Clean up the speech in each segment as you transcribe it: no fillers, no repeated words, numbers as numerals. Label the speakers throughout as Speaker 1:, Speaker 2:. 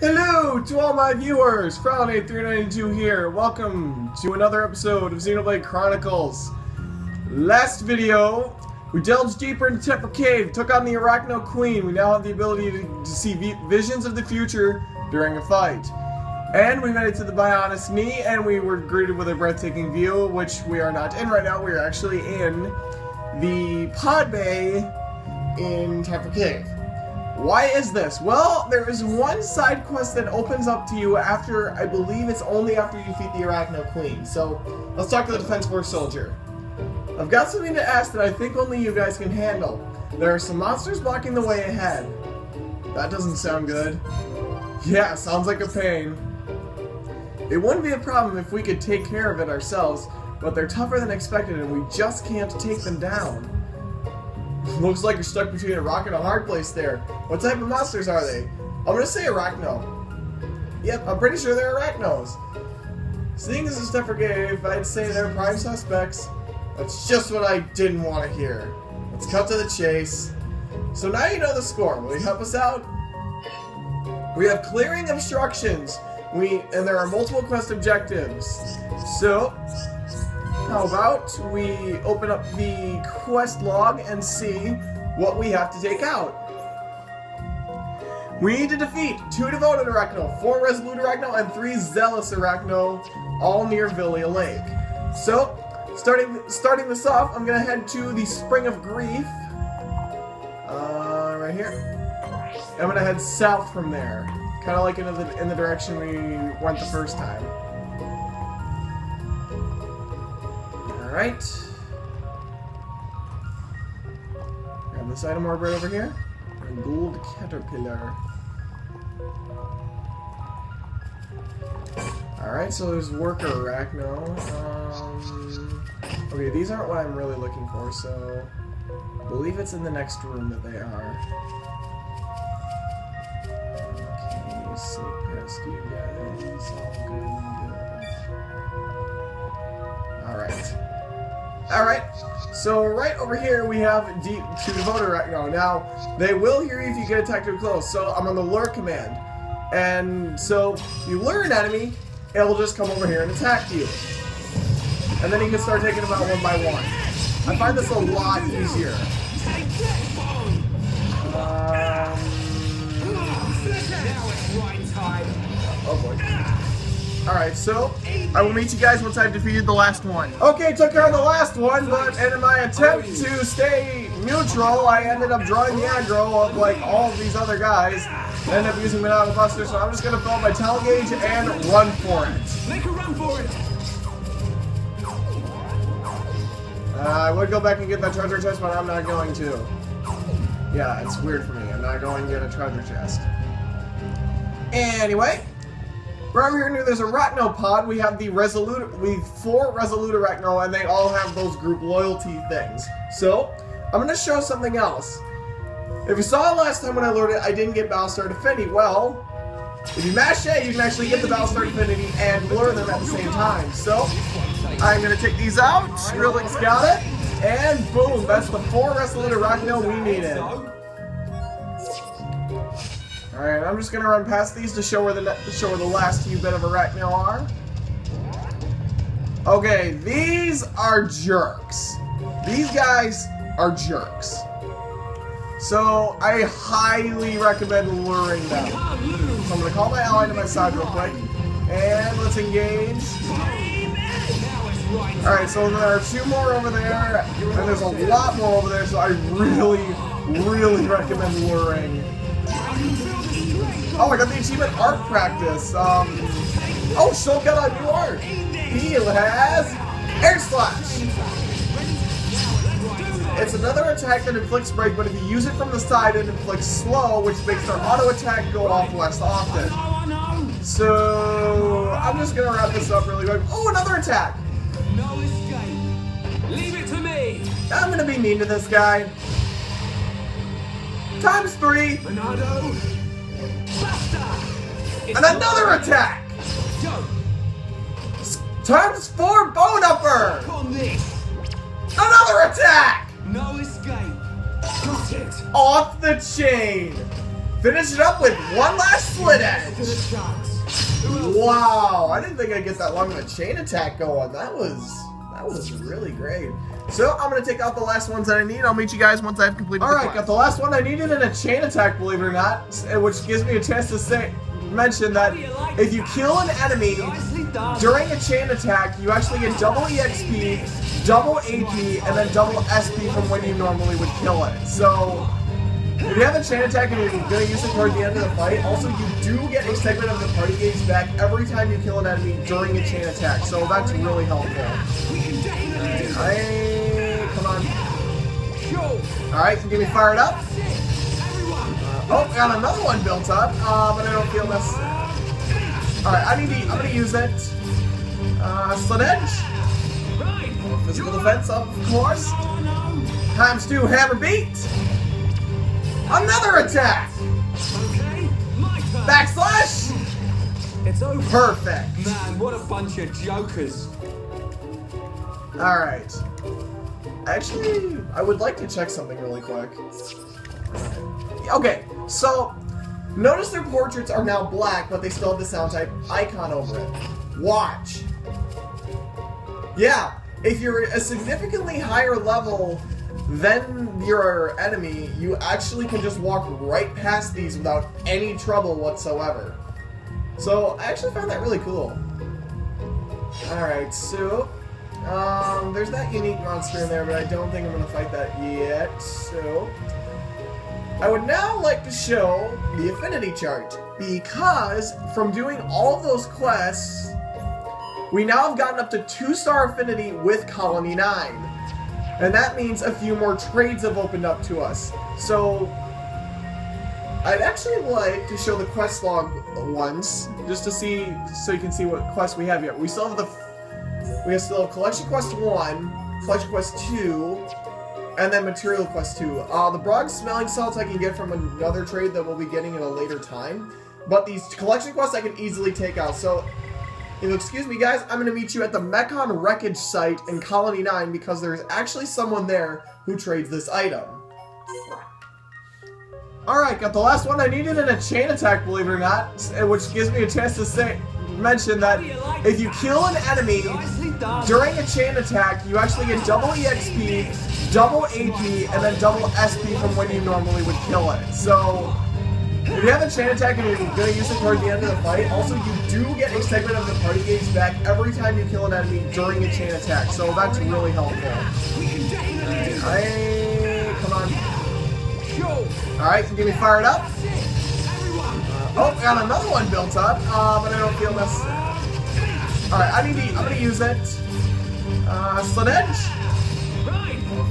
Speaker 1: Hello to all my viewers, Frowny392 here. Welcome to another episode of Xenoblade Chronicles. Last video, we delved deeper into Tephra Cave, took on the Arachno Queen. We now have the ability to see visions of the future during a fight. And we made it to the Bionis Leg, and we were greeted with a breathtaking view, which we are not in right now. We are actually in the Pod Bay in Tephra Cave. Why is this? Well, there is one side quest that opens up to you after, I believe it's only after you defeat the Arachno Queen. So, let's talk to the Defense Force soldier. I've got something to ask that I think only you guys can handle. There are some monsters blocking the way ahead. That doesn't sound good. Yeah, sounds like a pain. It wouldn't be a problem if we could take care of it ourselves, but they're tougher than expected and we just can't take them down. Looks like you're stuck between a rock and a hard place there. What type of monsters are they? I'm gonna say Arachno. Yep, I'm pretty sure they're Arachnos. Seeing as it's Tephra Cave, I'd say they're prime suspects. That's just what I didn't want to hear. Let's cut to the chase. So now you know the score. Will you help us out? We have clearing obstructions. And there are multiple quest objectives. So, how about we open up the quest log and see what we have to take out. We need to defeat 2 devoted Arachno, 4 resolute Arachno, and 3 zealous Arachno, all near Bionis Leg. So, starting this off, I'm gonna head to the Spring of Grief, right here. I'm gonna head south from there, kind of like in the direction we went the first time. Alright. Grab this item orb right over here. A gold caterpillar. Alright, so there's worker Arachno. Okay, these aren't what I'm really looking for, so I believe it's in the next room that they are. Okay, sleep past you guys. All good. Alright. Alright, so right over here we have 2 devoted Arachno. Now, they will hear you if you get attacked too close, so I'm on the lure command. And so, you lure an enemy, it will just come over here and attack you. And then you can start taking them out one by one. I find this a lot easier. Oh boy. Alright, so I will meet you guys once I've defeated the last one. Okay, took care of the last one, but in my attempt to stay neutral, I ended up drawing the aggro of like all of these other guys. I ended up using Banana Buster, so I'm just gonna fill up my talent gauge and run for it.
Speaker 2: Make a run for it!
Speaker 1: I would go back and get that treasure chest, but I'm not going to. Yeah, it's weird for me. I'm not going to get a treasure chest. Anyway. Right over here near there's a Arachno pod, we have 4 resolute Arachno, and they all have those group loyalty things. So, I'm going to show something else. If you saw it last time when I lured it, I didn't get Battlestar Affinity. Well, if you mash A, you can actually get the Battlestar Affinity and lure them at the same time. So, I'm going to take these out, Skrilling's got it, and boom, that's the 4 resolute Arachno we needed. Alright, I'm just gonna run past these to show where the last few bit of Arachno are. Okay, these are jerks. These guys are jerks. So I highly recommend luring them. So I'm gonna call my ally to my side real quick, and let's engage. Alright, so there are 2 more over there, and there's a lot more over there. So I really recommend luring. Oh, I got the achievement art practice. Oh, Shulk got a new art. He has Air Slash. It's another attack that inflicts break, but if you use it from the side, it inflicts slow, which makes their auto attack go off less often. So I'm just gonna wrap this up really quick. Oh, another attack.
Speaker 2: No escape. Leave it to me.
Speaker 1: I'm gonna be mean to this guy. Times 3.
Speaker 2: Bernardo.
Speaker 1: And another attack! Times 4 bone upper! Another attack!
Speaker 2: No escape. Got it.
Speaker 1: Off the chain! Finish it up with one last slip! split edge! Wow, I didn't think I'd get that long of a chain attack going. That was really great. So I'm gonna take out the last ones that I need. I'll meet you guys once I've completed. All right, got the last one I needed in a chain attack, believe it or not, which gives me a chance to mention that if you kill an enemy during a chain attack, you actually get double EXP, double AP, and then double SP from when you normally would kill it. So if you have a chain attack and you're going to use it toward the end of the fight, also you do get a segment of the party gauge back every time you kill an enemy during a chain attack, so that's really helpful. Alright, come on. Alright, get me fired up. Oh, got another one built up, but I don't feel this. Alright, I'm going to use it. Split edge. Physical defense, of course. Times 2 hammer beat. Another attack! Backslash!
Speaker 2: It's over.
Speaker 1: Perfect.
Speaker 2: Man, what a bunch of jokers.
Speaker 1: Alright. Actually, I would like to check something really quick. Okay, so notice their portraits are now black, but they still have the sound type icon over it. Watch. Yeah, if you're a significantly higher level than your enemy, you actually can just walk right past these without any trouble whatsoever. So I actually found that really cool. Alright, so there's that unique monster in there, but I don't think I'm going to fight that yet. So I would now like to show the affinity chart, because from doing all of those quests, we now have gotten up to 2-star affinity with Colony 9. And that means a few more trades have opened up to us. So I'd actually like to show the quest log once, just to see, so you can see what quests we have here. We still have Collection Quest 1, Collection Quest 2, and then Material Quest 2. The broad smelling salts I can get from another trade that we'll be getting in a later time. But these collection quests I can easily take out. So if you'll excuse me, guys, I'm going to meet you at the Mechon Wreckage site in Colony 9 because there's actually someone there who trades this item. Alright, got the last one I needed in a chain attack, believe it or not, which gives me a chance to mention that if you kill an enemy during a chain attack, you actually get double EXP, double AP, and then double SP from when you normally would kill it. So if you have a chain attack and you're going to use it toward the end of the fight, also you do get a segment of the party gauge back every time you kill an enemy during a chain attack, so that's really helpful. Alright, come on. Alright, get me fired up. Oh, got another one built up, but I don't feel this. Alright, I'm going to use it. Split edge.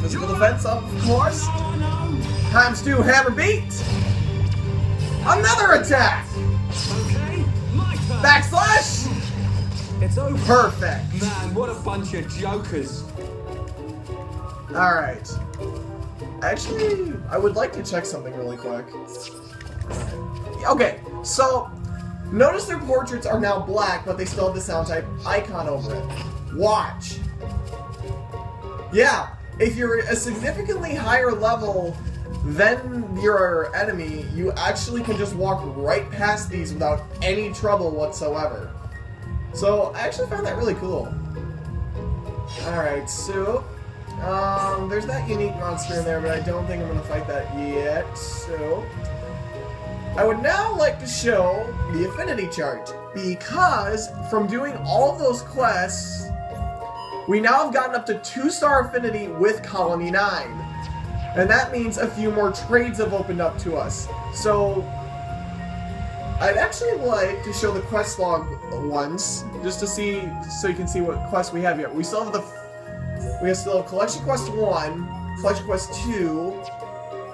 Speaker 1: Physical defense, of course. Times 2 hammer beat. Another attack! Backslash!
Speaker 2: It's over.
Speaker 1: Perfect.
Speaker 2: Man, what a bunch of jokers.
Speaker 1: Alright. Actually, I would like to check something really quick. Okay, so notice their portraits are now black, but they still have the sound type icon over it. Watch. Yeah, if you're a significantly higher level than your enemy, you actually can just walk right past these without any trouble whatsoever. So I actually found that really cool. Alright, so there's that unique monster in there, but I don't think I'm going to fight that yet. So I would now like to show the affinity chart, because from doing all of those quests, we now have gotten up to 2-star affinity with Colony 9. And that means a few more trades have opened up to us. So I'd actually like to show the quest log once, just to see, so you can see what quests we have here. We still have Collection Quest 1, Collection Quest 2,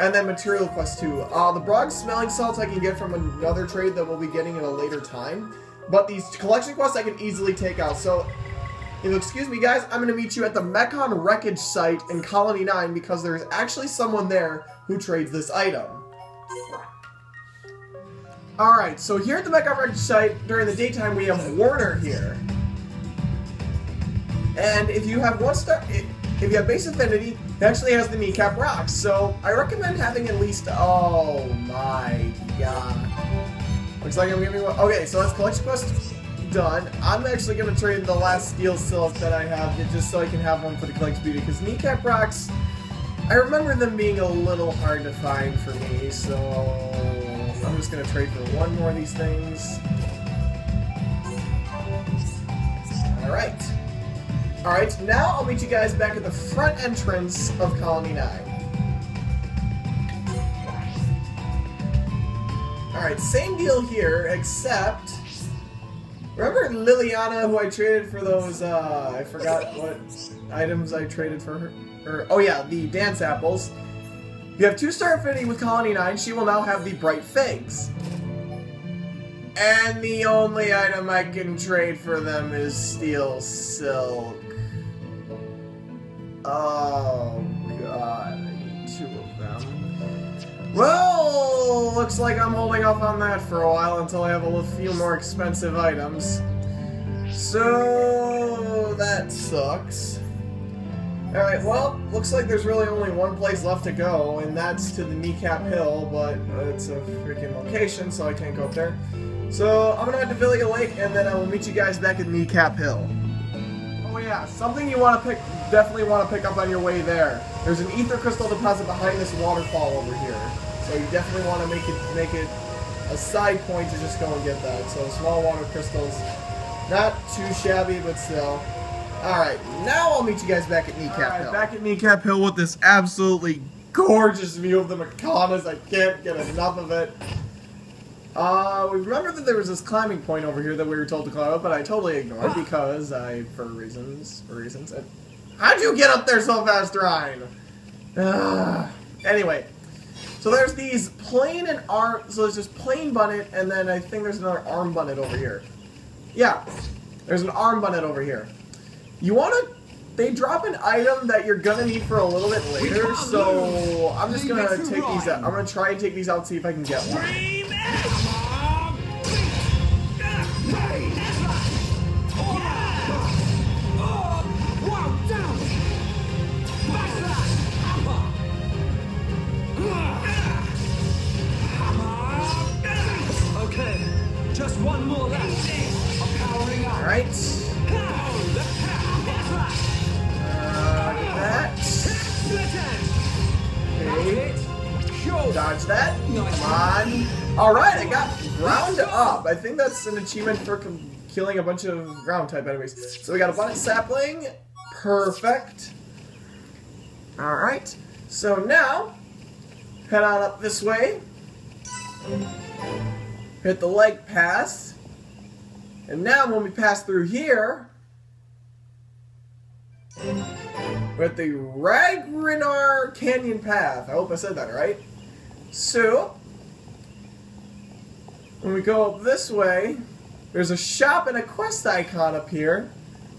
Speaker 1: and then Material Quest 2. The broad smelling salts I can get from another trade that we'll be getting in a later time. But these collection quests I can easily take out. So if you'll excuse me, guys, I'm going to meet you at the Mechon Wreckage site in Colony 9 because there's actually someone there who trades this item. Alright, so here at the Mechon Wreckage site, during the daytime, we have Warner here. And if you have if you have base affinity, it actually has the kneecap rocks. So I recommend having at least, oh my god. Looks like I'm giving one. Okay, so that's collection quest done. I'm actually going to trade the last steel silk that I have just so I can have one for the collector's beauty, because kneecap rocks, I remember them being a little hard to find for me, so I'm just going to trade for one more of these things. Alright. Alright, now I'll meet you guys back at the front entrance of Colony 9. Alright, same deal here, except... Remember Liliana, who I traded for those, I forgot what items I traded for her? Oh yeah, the dance apples. You have 2-star affinity with Colony 9, she will now have the bright figs. And the only item I can trade for them is steel silk. Oh god, I need 2 of them. Well, looks like I'm holding off on that for a while until I have a few more expensive items. So that sucks. Alright, well, looks like there's really only one place left to go, and that's to the Kneecap Hill, but it's a freaking location, so I can't go up there. So I'm gonna head to Bionis Leg, and then I will meet you guys back at Kneecap Hill. Oh yeah, something you want to definitely want to pick up on your way there. There's an ether crystal deposit behind this waterfall over here, so you definitely want to make it a side point to just go and get that. So small water crystals, not too shabby, but still. Alright, now I'll meet you guys back at Kneecap Hill. Back at Kneecap Hill with this absolutely gorgeous view of the Macanas. I can't get enough of it. We remember that there was this climbing point over here that we were told to climb up, but I totally ignored because for reasons. How'd you get up there so fast, Ryan? Anyway, so there's these plain and arm. So there's this plain bunnet, and then I think there's another arm bunnet over here. Yeah, there's an arm bunnet over here. You wanna? They drop an item that you're gonna need for a little bit later, so I'm just gonna take these out. I'm gonna try and take these out and see if I can get one.
Speaker 2: Okay, just one more left. I'm powering up.
Speaker 1: All right. Dodge that. Come on. Alright, I got ground up. I think that's an achievement for killing a bunch of ground type enemies. So we got a bunnet sapling. Perfect. Alright. So now, head on up this way. Hit the leg pass. And now when we pass through here, we're at the Ragrinar Canyon Path. I hope I said that right. So, when we go up this way, there's a shop and a quest icon up here.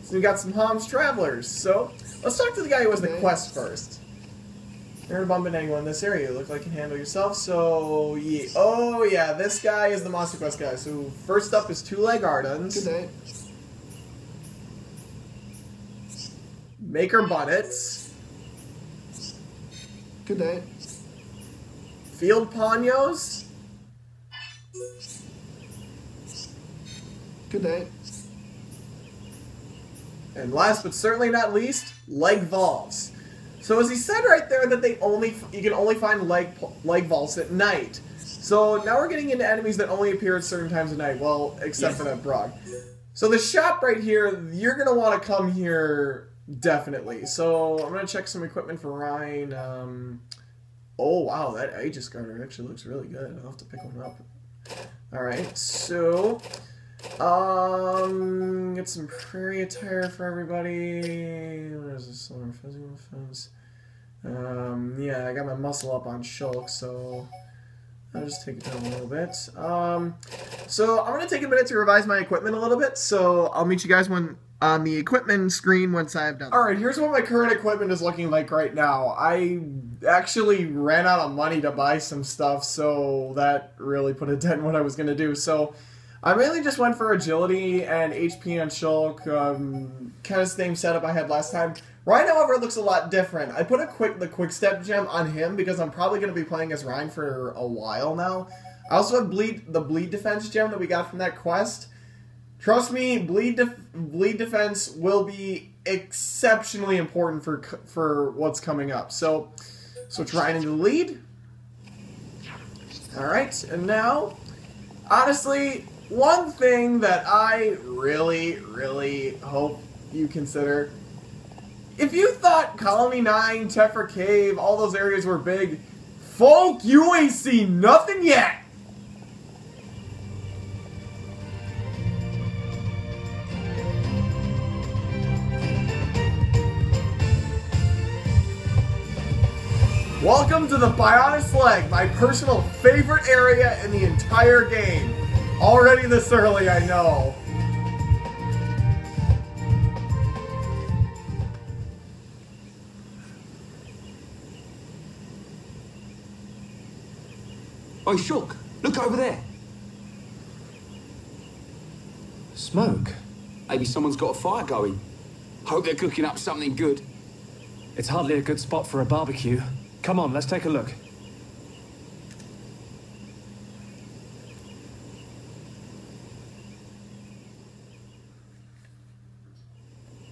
Speaker 1: So we got some Hom's Travelers. So, let's talk to the guy who has the quest first. Never bumping anyone in this area. You look like you can handle yourself. So, yeah. Oh, yeah, this guy is the Monster Quest guy. So, first up is 2-Leg Ardens.
Speaker 3: Good night.
Speaker 1: Maker Bunnets.
Speaker 3: Good night.
Speaker 1: Field Ponyos.
Speaker 3: Good night.
Speaker 1: And last but certainly not least, Leg Vaults. So as he said right there that you can only find leg vaults at night. So now we're getting into enemies that only appear at certain times of night. Well, except for that Brog. So the shop right here, you're gonna want to come here definitely. So I'm gonna check some equipment for Ryan. Oh wow, that Aegis Garter actually looks really good. I'll have to pick one up. Alright, so get some prairie attire for everybody. Where is this? Physical defense. Yeah, I got my muscle up on Shulk, so I'll just take it down a little bit. So I'm gonna take a minute to revise my equipment a little bit, so I'll meet you guys on the equipment screen once I've done. Alright, here's what my current equipment is looking like right now. I actually ran out of money to buy some stuff, so that really put a dent in what I was going to do. So I mainly just went for agility and HP and Shulk, kind of same setup I had last time. Ryan, however, looks a lot different. I put the quick step gem on him because I'm probably going to be playing as Ryan for a while now. I also have the bleed defense gem that we got from that quest. Trust me, bleed defense will be exceptionally important for what's coming up. So, switch right into the lead. Alright, and now, honestly, one thing that I really, really hope you consider, if you thought Colony 9, Tephra Cave, all those areas were big, folk, you ain't seen nothing yet! Welcome to the Bionis Leg, my personal favorite area in the entire game. Already this early, I know.
Speaker 2: Oi, Shulk, look over there.
Speaker 3: Smoke?
Speaker 2: Maybe someone's got a fire going. Hope they're cooking up something good.
Speaker 3: It's hardly a good spot for a barbecue. Come on, let's take a look.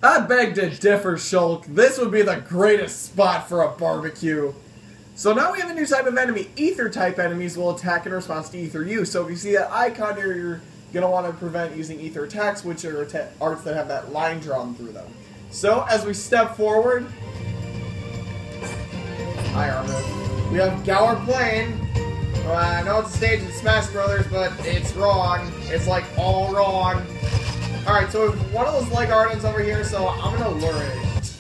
Speaker 1: I beg to differ, Shulk. This would be the greatest spot for a barbecue. So now we have a new type of enemy. Ether-type enemies will attack in response to Ether use. So if you see that icon here, you're going to want to prevent using Ether attacks, which are arts that have that line drawn through them. So as we step forward... Hi, Armin. We have Gower Plain. I know it's a stage in Smash Brothers, but it's wrong. It's like all wrong. Alright, so we have one of those leg ardens over here, so I'm gonna lure it.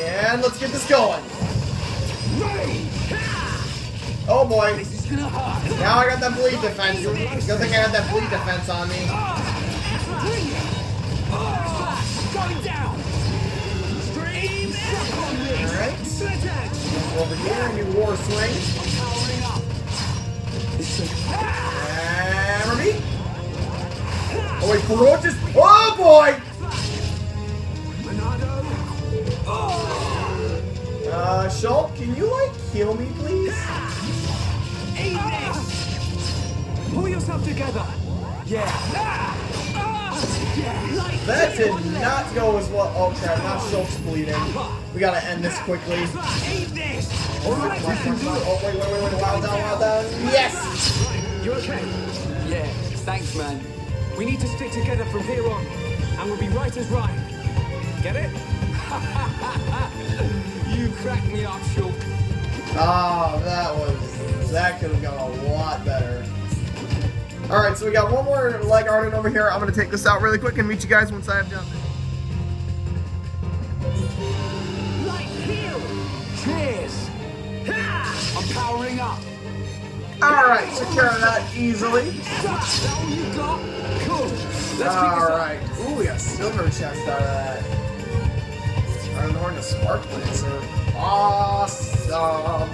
Speaker 1: And let's get this going. Oh boy. Now I got that bleed defense. Good thing I had that bleed defense on me. Alright. Over here, new war swing. Hammer me. Oh wait, ferocious. Oh boy! Shulk, can you like heal me, please?
Speaker 2: Pull yourself together. Yeah.
Speaker 1: That did not go as well. Oh crap, now Shulk's bleeding. We gotta end this quickly. Oh wait, wild down. Yes!
Speaker 2: You okay? Yeah, thanks, man. We need to stick together from here on, and we'll be right as rain. Get it? You cracked me up, Shulk.
Speaker 1: Oh, that could have gone a lot better. Alright, so we got one more leg arden over here. I'm gonna take this out really quick and meet you guys once I have done this.
Speaker 2: Light heal! Cheers! I'm powering up.
Speaker 1: Alright, took care of that easily.
Speaker 2: That all you got? Cool.
Speaker 1: Alright. Ooh, we got a silver chest out of that. Iron Horn to Spark Lancer. Awesome.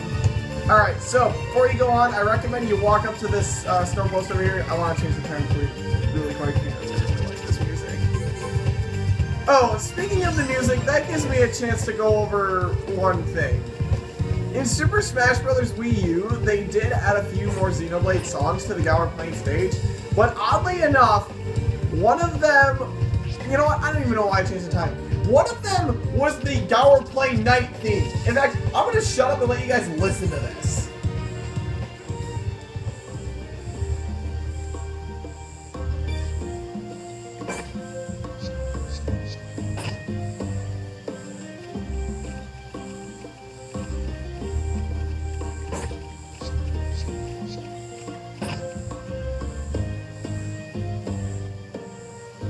Speaker 1: Alright, so before you go on, I recommend you walk up to this snow post over here. I want to change the time really quick because I really like this music. Oh, speaking of the music, that gives me a chance to go over one thing. In Super Smash Bros. Wii U, they did add a few more Xenoblade songs to the Gower Plain stage, but oddly enough, one of them, you know what, I don't even know why I changed the time. One of them was the Gower Plain Night theme. In fact, I'm gonna shut up and let you guys listen to this.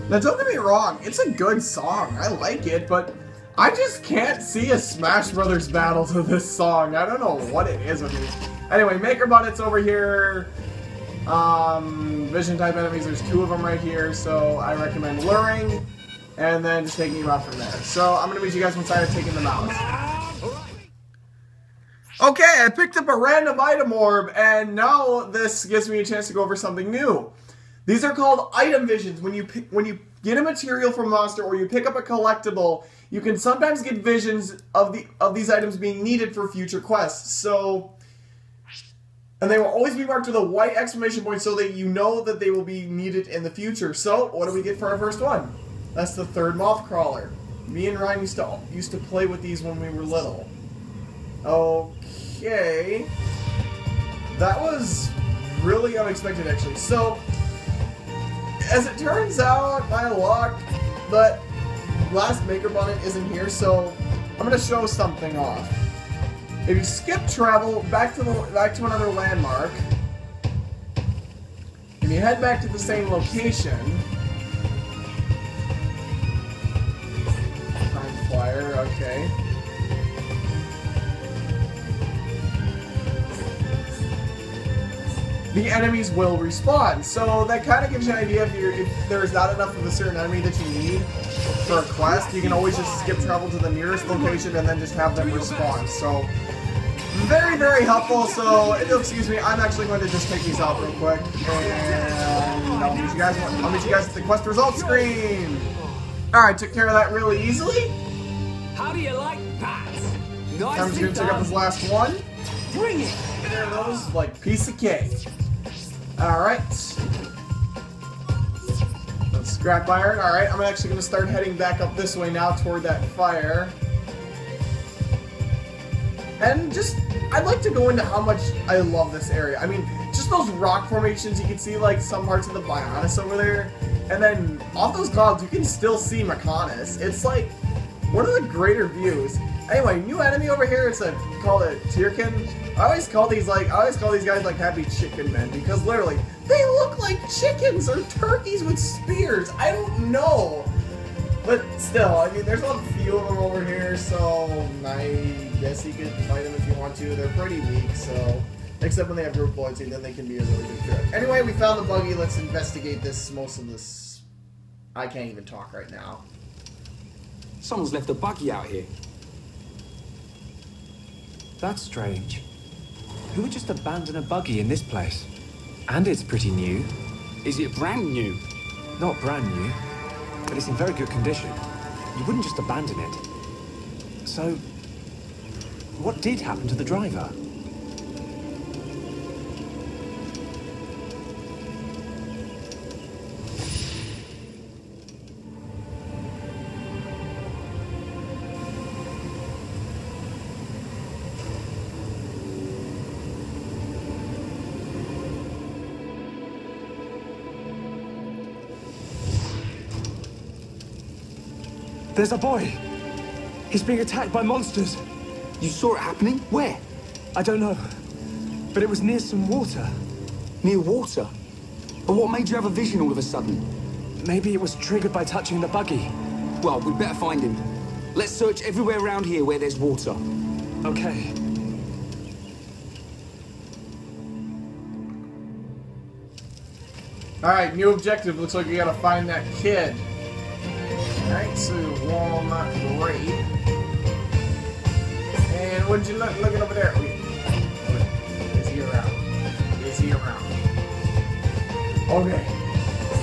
Speaker 1: Now don't get me wrong, it's a good song, I like it, but I just can't see a Smash Brothers battle to this song. I don't know what it is with me. Anyway, Maker Buttons over here, Vision type enemies, there's two of them right here, so I recommend luring, and then just taking them out from there. So I'm going to meet you guys once I have taken them out. Okay, I picked up a random item orb, and now this gives me a chance to go over something new. These are called item visions. When you get a material from a monster or you pick up a collectible, you can sometimes get visions of these items being needed for future quests. So And they will always be marked with a white exclamation point so that you know that they will be needed in the future. So, what do we get for our first one? That's the third moth crawler. Me and Ryan used to play with these when we were little. Okay. That was really unexpected, actually. So, as it turns out, my luck, that last maker button isn't here, so I'm going to show something off. If you skip travel back to another landmark, and you head back to the same location, time flyer, okay. The enemies will respawn, so that kind of gives you an idea if there's not enough of a certain enemy that you need for a quest, you can always just skip travel to the nearest location and then just have them respawn. So, very, very helpful. So, if you'll excuse me, I'm actually going to just take these out real quick, and I'll meet you guys at the quest results screen. Alright, took care of that really easily.
Speaker 2: How do you like that? Nice.
Speaker 1: I'm just going to take up this last one.
Speaker 2: Bring it.
Speaker 1: There goes, like piece of cake. Alright. Let's scrap iron. Alright, I'm actually going to start heading back up this way now toward that fire. And just, I'd like to go into how much I love this area. I mean, just those rock formations, you can see like some parts of the Bionis over there. And then off those clouds, you can still see Mechonis. It's like one of the greater views. Anyway, new enemy over here. It's called a Tierkin. I always call these guys like happy chicken men because literally they look like chickens or turkeys with spears. I don't know, but still, I mean, there's a few of them over here, so I guess you could fight them if you want to. They're pretty weak, so except when they have group loyalty, then they can be a really good threat. Anyway, we found the buggy. Let's investigate this. Most of this, I can't even talk right now.
Speaker 2: Someone's left a buggy out here.
Speaker 3: That's strange. Who would just abandon a buggy in this place? And it's pretty new.
Speaker 2: Is it brand new?
Speaker 3: Not brand new, but it's in very good condition. You wouldn't just abandon it. So, what did happen to the driver? There's a boy! He's being attacked by monsters!
Speaker 2: You saw it happening? Where?
Speaker 3: I don't know, but it was near some water.
Speaker 2: Near water? But what made you have a vision all of a sudden?
Speaker 3: Maybe it was triggered by touching the buggy.
Speaker 2: Well, we'd better find him. Let's search everywhere around here where there's water.
Speaker 3: Okay.
Speaker 1: Alright, new objective. Looks like we gotta find that kid. Alright, so walnut grape. And what did you looking over there? Okay. Is he around? Is he around? Okay.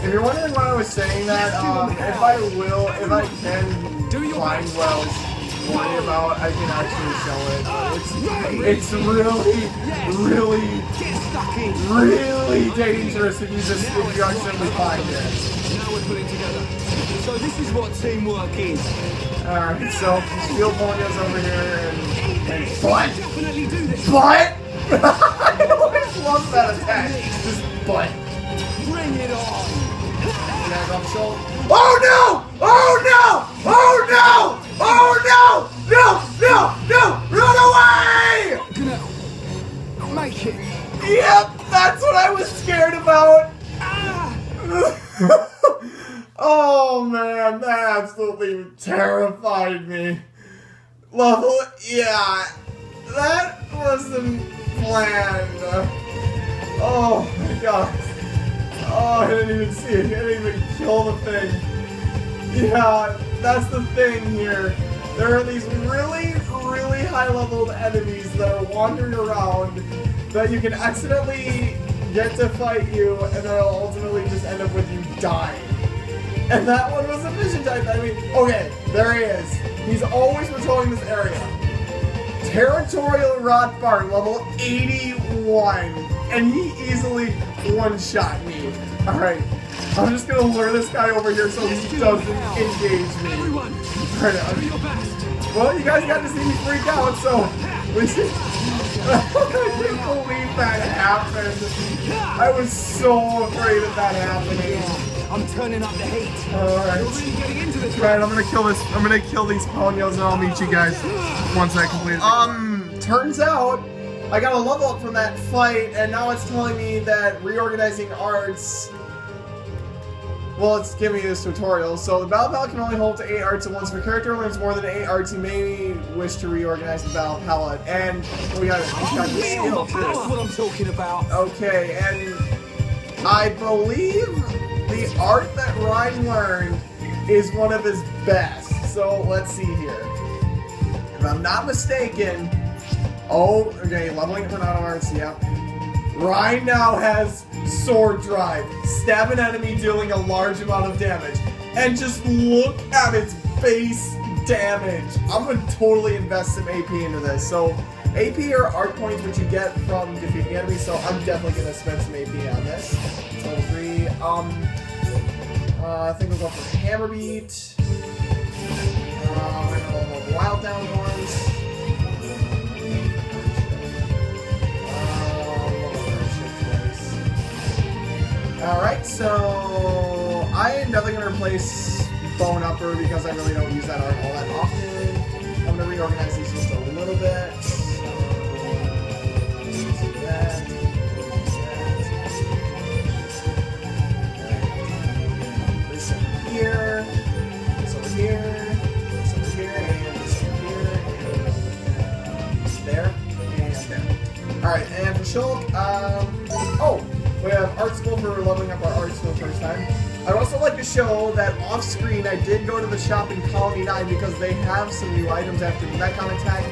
Speaker 1: If you're wondering why I was saying that, if I can find what I was worried about, I can actually show it. But it's really dangerous if you accidentally find it.
Speaker 2: Now we're putting together. So this is what teamwork is.
Speaker 1: Alright, so Steel Ponyo's over here and butt!
Speaker 2: Definitely do this.
Speaker 1: Butt! I always love that attack. Just butt.
Speaker 2: Bring it on.
Speaker 1: Yeah, I'm shoulder. Oh no! Oh no! Oh no! Oh no! No! No! No! Run away!
Speaker 2: Gonna make it.
Speaker 1: Yep, that's what I was scared about. Oh man, that absolutely terrified me. Level, yeah, that wasn't planned. Oh my god. Oh, I didn't even see it. I didn't even kill the thing. Yeah, that's the thing here. There are these really, really high-leveled enemies that are wandering around that you can accidentally get to fight you, and then it'll ultimately just end up with you dying. And that one was a vision type. I mean, okay, there he is. He's always patrolling this area. Territorial Rot Bard, level 81. one, and he easily one-shot me. Alright, I'm just gonna lure this guy over here so he doesn't engage me. Alright, well, you guys got to see me freak out, so we should... I can't believe that happened. I was so afraid of that happening.
Speaker 2: I'm turning up the heat.
Speaker 1: Alright.
Speaker 2: You're really getting into this.
Speaker 1: Right, I'm gonna kill this. I'm gonna kill these ponios and I'll meet you guys once I complete it. Turns out I got a level up from that fight, and now it's telling me that reorganizing arts. Well, it's giving me this tutorial. So the battle palette can only hold to 8 arts at once. If a character learns more than 8 arts, he may wish to reorganize the battle palette. And we got this skill.
Speaker 2: That's what I'm talking about.
Speaker 1: Okay, and I believe the art that Ryan learned is one of his best. So let's see here. If I'm not mistaken, okay, leveling for non-arts, yeah. Ryan now has Sword Drive. Stab an enemy dealing a large amount of damage. And just look at its base damage. I'm gonna totally invest some AP into this. So AP are art points which you get from defeating enemies, so I'm definitely gonna spend some AP on this. It's level 3. I think we'll go for Hammer Beat. We're gonna level Wild Down ones. Alright, so I am definitely going to replace Bone Upper because I really don't use that art all that often. I'm going to reorganize these just a little bit. This over here, this over here, this over here, and this over here, and there, and there. Alright, and for Shulk, we have Art School for leveling up our arts for the first time. I'd also like to show that off screen I did go to the shop in Colony 9 because they have some new items after the Mechon attack.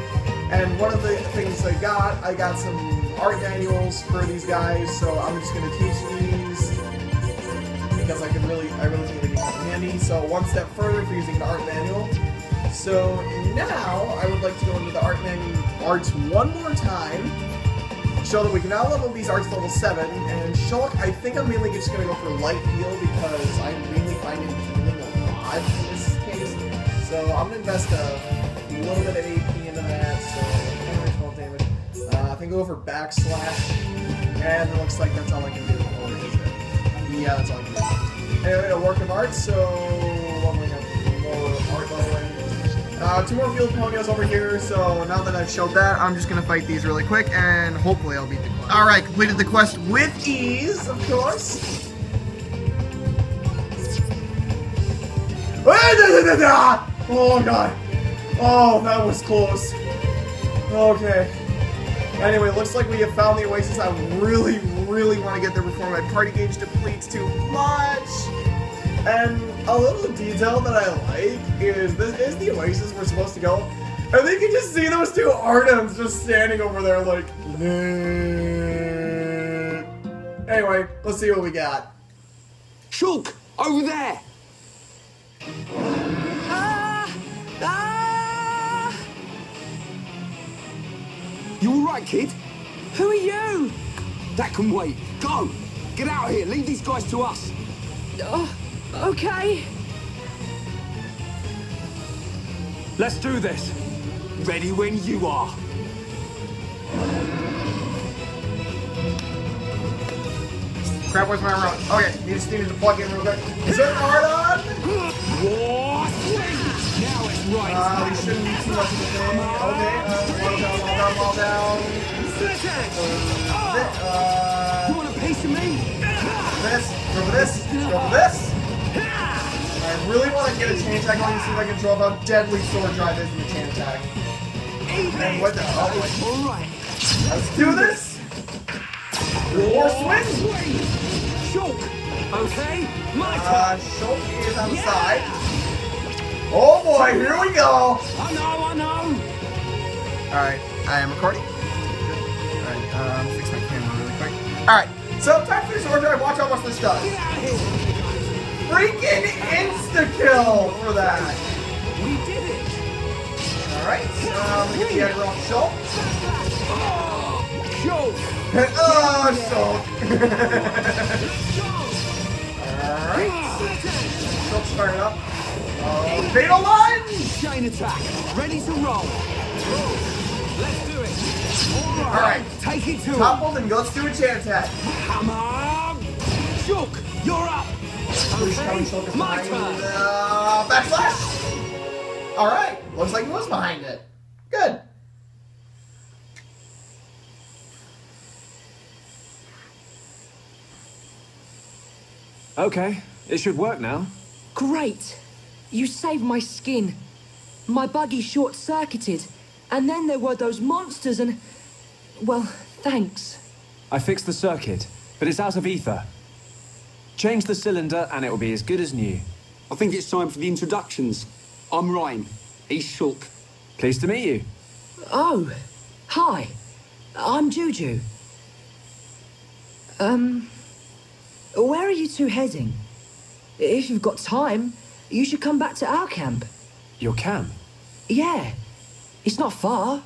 Speaker 1: And one of the things I got some art manuals for these guys, so I'm just going to teach these because I really think they can come handy. So one step further for using the art manual. So now I would like to go into the art arts one more time. Show that we can now level these arts to level 7, and Shulk, I think I'm mainly just going to go for light heal because I really find it healing a lot in this case. So I'm going to invest a little bit of AP into that, so 12 damage. I think I'll go for backslash, and it looks like that's all I can do. Or is it? Yeah, that's all I can do. Anyway, a work of art, so I'm going to have more art leveling. 2 more field ponios over here, so now that I've showed that, I'm just gonna fight these really quick, and hopefully I'll beat the quest. Alright, completed the quest with ease, of course. Oh god. Oh, that was close. Okay. Anyway, looks like we have found the oasis. I really want to get there before my party gauge depletes too much. And a little detail that I like is this is the oasis we're supposed to go. And you can just see those 2 Ardems just standing over there like... Anyway, let's see what we got.
Speaker 2: Shulk, over there! You alright, kid? Who are you? That can wait. Go! Get out of here. Leave these guys to us.
Speaker 4: Okay.
Speaker 2: Let's do this. Ready when you are.
Speaker 1: Crap, where's my remote? Okay, you just needed to plug in real quick. Is there an art on?
Speaker 2: What? Now it's right.
Speaker 1: We shouldn't need too much of the thing. Okay, wall down.
Speaker 2: You want a piece of me?
Speaker 1: Go for this. I really want to get a chain attack on you, see if I can draw how deadly Sword Drive is in the chain attack. And what the hell?
Speaker 2: Alright.
Speaker 1: Let's do this! Or swing!
Speaker 2: Shulk! Okay? My
Speaker 1: Shulk is on the side. Oh boy, here we go!
Speaker 2: I know!
Speaker 1: Alright, I am recording. Alright, fix my camera really quick. Alright, so time for the Sword Drive, watch how much this does.
Speaker 2: Get out of here!
Speaker 1: Freaking insta-kill for that!
Speaker 2: We did it!
Speaker 1: Alright, get the aggro off Shulk.
Speaker 2: Shulk!
Speaker 1: Oh, Shulk! Alright. Shulk started up. Fatal lunge!
Speaker 2: Chain attack, ready to roll. Let's do it.
Speaker 1: Alright.
Speaker 2: Take it to him.
Speaker 1: Toppled and let's do a chain attack.
Speaker 2: Hammer! Shulk, you're up. Okay, my turn.
Speaker 1: Backslash! Alright. Looks like he was behind it. Good.
Speaker 3: Okay, it should work now.
Speaker 4: Great! You saved my skin. My buggy short-circuited, and then there were those monsters and... Well, thanks.
Speaker 3: I fixed the circuit, but it's out of ether. Change the cylinder and it will be as good as new.
Speaker 2: I think it's time for the introductions. I'm Ryan. He's Shulk.
Speaker 3: Pleased to meet you.
Speaker 4: Oh, hi. I'm Juju. Where are you two heading? If you've got time, you should come back to our camp.
Speaker 3: Your camp?
Speaker 4: Yeah, it's not far.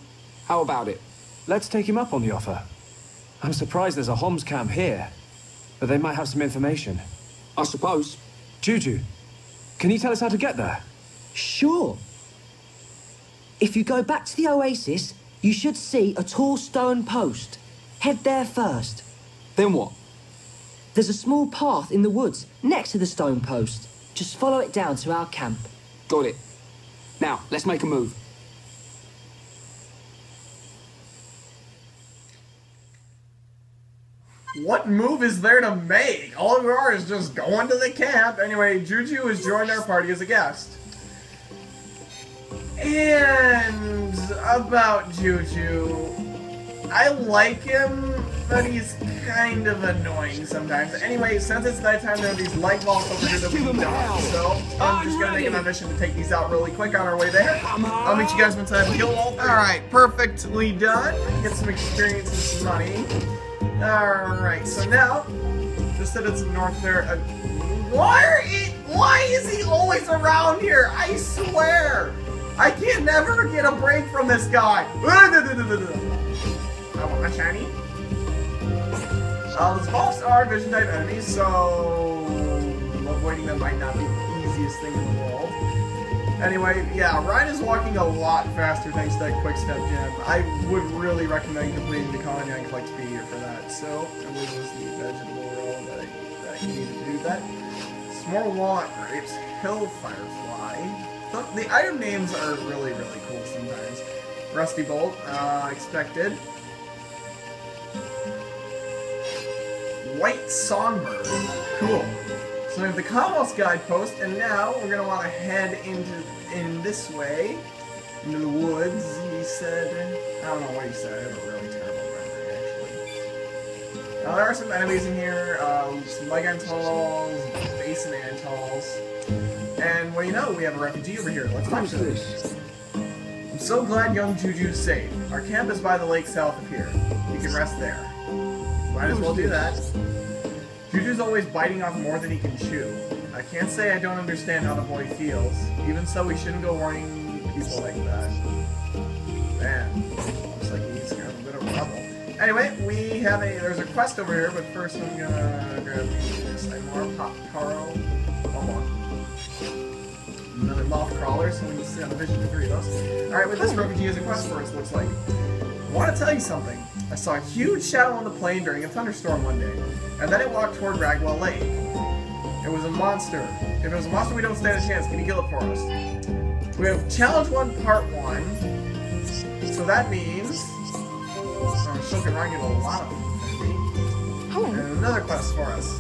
Speaker 2: How about it?
Speaker 3: Let's take him up on the offer. I'm surprised there's a Homs camp here, but they might have some information.
Speaker 2: I suppose.
Speaker 3: Juju, can you tell us how to get there?
Speaker 4: Sure. If you go back to the oasis, you should see a tall stone post. Head there first.
Speaker 2: Then what?
Speaker 4: There's a small path in the woods next to the stone post. Just follow it down to our camp.
Speaker 2: Got it. Now, let's make a move.
Speaker 1: What move is there to make? All we are is just going to the camp. Anyway, Juju has joined our party as a guest. And about Juju, I like him, but he's kind of annoying sometimes. Anyway, since it's nighttime, there are these light balls over here that we can dodge. So I'm just gonna make an audition to take these out really quick on our way there. I'll meet you guys once I've killed all three. Alright, perfectly done. Get some experience and some money. Alright, so now, just that it's north there. Why is he always around here? I swear! I can never get a break from this guy! I want a shiny. Those boss are vision type enemies, so avoiding them might not be the easiest thing in the world. Anyway, yeah, Ryan is walking a lot faster thanks to that quick step gem. I would really recommend completing the colony and collect speed here for that. So, I believe this is the vegetable roll that I need to do that. Some more walnut grapes, hill firefly. The item names are really, really cool sometimes. Rusty bolt, expected. White songbird, cool. So we have the Commonwealth's guidepost, and now we're gonna want to head in this way, into the woods. He said, I don't know what he said. I have a really terrible memory, actually. Now there are some enemies in here, some leg antals, basin antals, and what do you know? We have a refugee over here. Let's talk to him. I'm so glad young Juju's safe. Our camp is by the lake south of here. You can rest there. Might as well do that. Juju's always biting off more than he can chew. I can't say I don't understand how the boy feels. Even so, we shouldn't go worrying people like that. Man, looks like he's kind of a bit of a rebel. Anyway, there's a quest over here, but first I'm gonna grab this. I'm more Popcaro. One more. Another moth crawler, so we can see on the vision for 3 of those. Alright, with this refugee as a quest for us, looks like. I want to tell you something. I saw a huge shadow on the plain during a thunderstorm one day, and then it walked toward Ragwell Lake. It was a monster. If it was a monster, we don't stand a chance. Can you kill it for us? We have Challenge 1, Part 1. So that means... Shulk and Ryan get a lot of food. And another quest for us.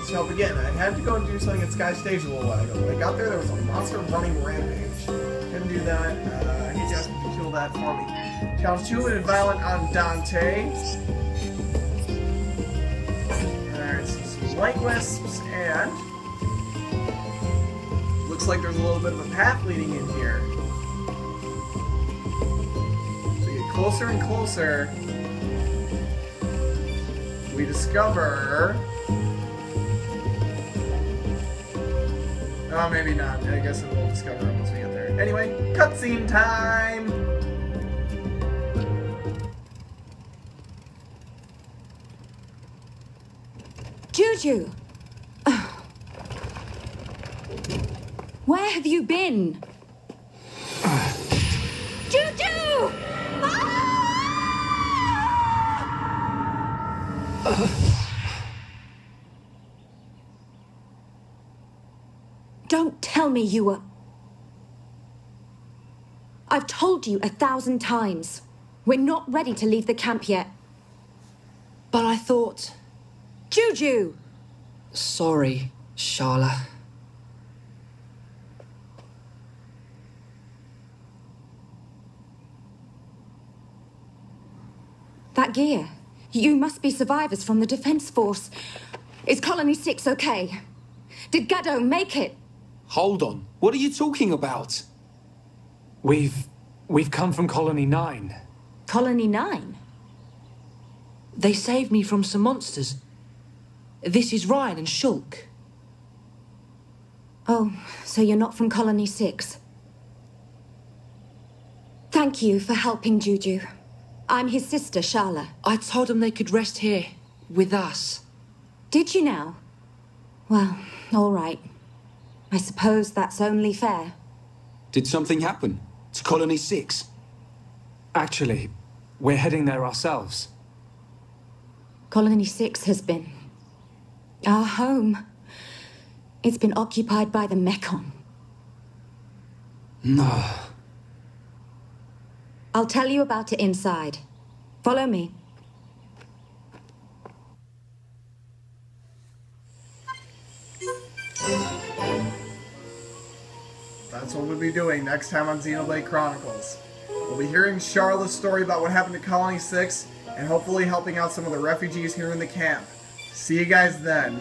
Speaker 1: To help again, I had to go and do something at Sky Stage a little while ago. When I got there was a monster running rampage. Couldn't do that. He asked me to kill that for me. Challenge 2 and violent on Dante. Alright, so some light wisps, and looks like there's a little bit of a path leading in here. So we get closer and closer. We discover... Oh, maybe not. I guess we'll discover it once we get there. Anyway, cutscene time!
Speaker 4: Juju! Where have you been? Juju! Don't tell me you were... I've told you 1,000 times. We're not ready to leave the camp yet.
Speaker 5: But I thought...
Speaker 4: Juju!
Speaker 5: Sorry, Sharla.
Speaker 4: That gear. You must be survivors from the Defense Force. Is Colony 6 okay? Did Gaddo make it?
Speaker 2: Hold on. What are you talking about?
Speaker 3: We've come from Colony 9.
Speaker 4: Colony 9?
Speaker 5: They saved me from some monsters. This is Ryan and Shulk.
Speaker 4: Oh, so you're not from Colony 6. Thank you for helping Juju. I'm his sister, Sharla.
Speaker 5: I told them they could rest here, with us.
Speaker 4: Did you now? Well, all right. I suppose that's only fair.
Speaker 2: Did something happen to Colony 6?
Speaker 3: Actually, we're heading there ourselves.
Speaker 4: Colony 6 has been... our home. It's been occupied by the Mekon.
Speaker 2: No.
Speaker 4: I'll tell you about it inside. Follow me.
Speaker 1: That's what we'll be doing next time on Xenoblade Chronicles. We'll be hearing Sharla's story about what happened to Colony 6, and hopefully helping out some of the refugees here in the camp. See you guys then.